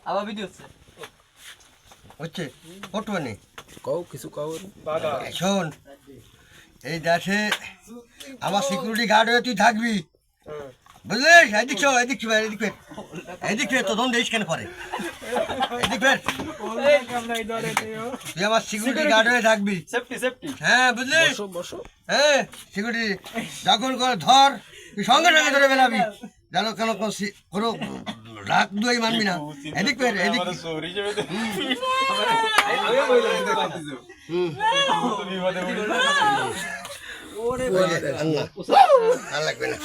আবার ভিডিও হচ্ছে হচ্ছে কটুয়ানি কও কিছু কও শোন এই দেশে আমার সিকিউরিটি গার্ড হয়ে তুই থাকবি বুঝলি এদিক শো এদিক এদিক তো দন দেশ কেন পরে এদিক তুই আমার সিকিউরিটি গার্ড হয়ে থাকবি সেফটি হ্যাঁ বুঝলি বসো হ্যাঁ সিকিউরিটি যখন করে ধর তুই সঙ্গে সঙ্গে ধরে বেরাবি যেন কেন কোনো রাগ দুই মানবি না এদিক এদিক আল্লাহ লাগবে না